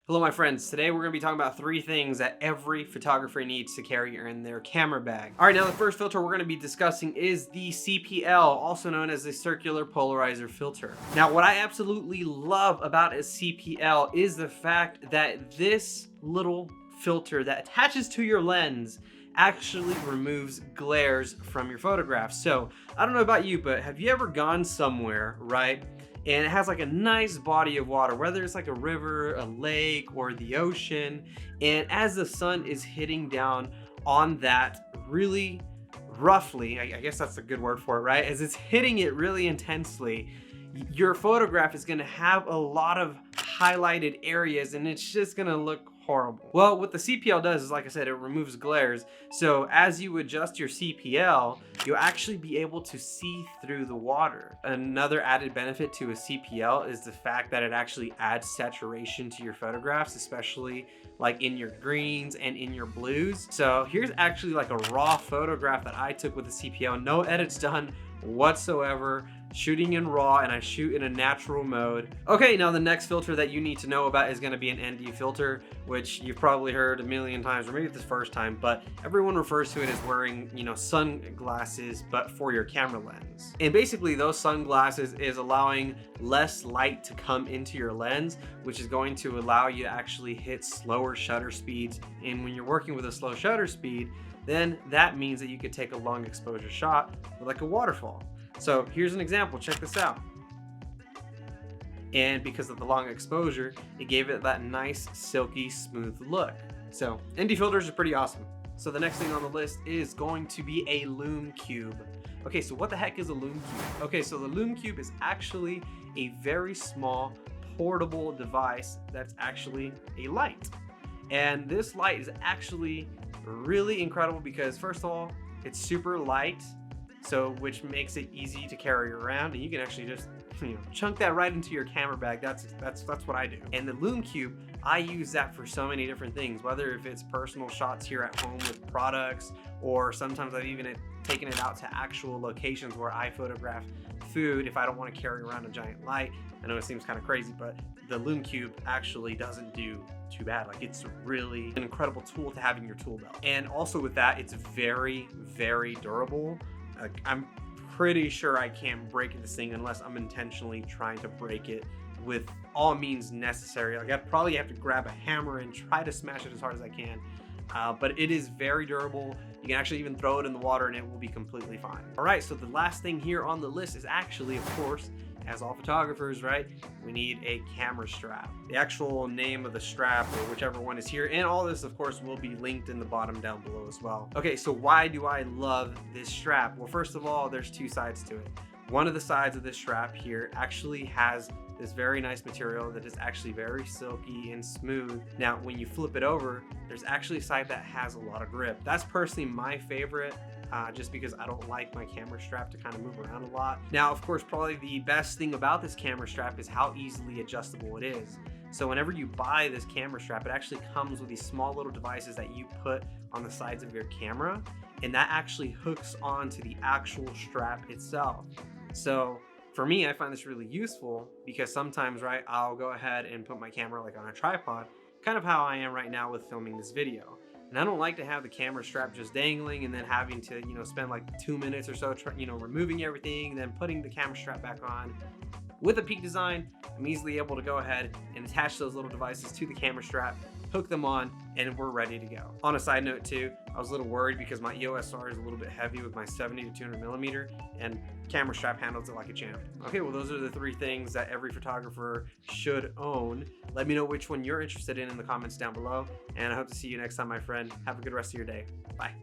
Hello my friends, today we're going to be talking about 3 things that every photographer needs to carry in their camera bag. Alright, now the first filter we're going to be discussing is the CPL, also known as the circular polarizer filter. Now what I absolutely love about a CPL is the fact that this little filter that attaches to your lens actually removes glares from your photographs. So I don't know about you, but have you ever gone somewhere, right? And it has like a nice body of water, whether it's like a river, a lake, or the ocean. And as the sun is hitting down on that really roughly, I guess that's a good word for it, right? As it's hitting it really intensely, your photograph is gonna have a lot of highlighted areas and it's just gonna look horrible. Well, what the CPL does is, like I said, it removes glares. So as you adjust your CPL, you'll actually be able to see through the water. Another added benefit to a CPL is the fact that it actually adds saturation to your photographs, especially like in your greens and in your blues. So here's actually like a raw photograph that I took with the CPL, no edits done whatsoever, shooting in raw, and I shoot in a natural mode. Okay, now the next filter that you need to know about is going to be an ND filter, which you've probably heard a million times, or maybe it's the first time, but everyone refers to it as wearing, sunglasses, but for your camera lens. And basically those sunglasses is allowing less light to come into your lens, which is going to allow you to actually hit slower shutter speeds. And when you're working with a slow shutter speed, then that means that you could take a long exposure shot with like a waterfall. So here's an example, check this out. And because of the long exposure, it gave it that nice, silky, smooth look. So ND filters are pretty awesome. So the next thing on the list is going to be a LUME cube. Okay, so what the heck is a LUME cube? Okay, so the LUME cube is actually a very small, portable device that's actually a light. And this light is actually really incredible because, first of all, it's super light, so which makes it easy to carry around, and you can actually just chunk that right into your camera bag. That's what I do. And the LUME cube, I use that for so many different things, whether if it's personal shots here at home with products, or sometimes I've even taken it out to actual locations where I photograph food if I don't want to carry around a giant light. I know it seems kind of crazy, but the LUME cube actually doesn't do too bad. Like, it's really an incredible tool to have in your tool belt. And also with that, it's very, very durable. I'm pretty sure I can't break this thing unless I'm intentionally trying to break it with all means necessary. Like, I'd probably have to grab a hammer and try to smash it as hard as I can. But it is very durable. You can actually even throw it in the water and it will be completely fine. All right, so the last thing here on the list is actually, of course, as all photographers, right, we need a camera strap. The actual name of the strap, or whichever one is here, and all this of course will be linked in the bottom down below as well. Okay, so why do I love this strap? Well, first of all, there's 2 sides to it. One of the sides of this strap here actually has this very nice material that is actually very silky and smooth. Now, when you flip it over, there's actually a side that has a lot of grip. That's personally my favorite, just because I don't like my camera strap to kind of move around a lot. Now, of course, probably the best thing about this camera strap is how easily adjustable it is. So whenever you buy this camera strap, it actually comes with these small little devices that you put on the sides of your camera, and that actually hooks onto the actual strap itself. So for me, I find this really useful because sometimes, right, I'll go ahead and put my camera like on a tripod, kind of how I am right now with filming this video. And I don't like to have the camera strap just dangling and then having to, spend like 2 minutes or so, removing everything, then putting the camera strap back on. With a Peak design, I'm easily able to go ahead and attach those little devices to the camera strap, hook them on, and we're ready to go. On a side note too, I was a little worried because my EOS R is a little bit heavy with my 70 to 200 millimeter, and camera strap handles it like a champ. Okay, well, those are the 3 things that every photographer should own. Let me know which one you're interested in the comments down below, and I hope to see you next time, my friend. Have a good rest of your day. Bye.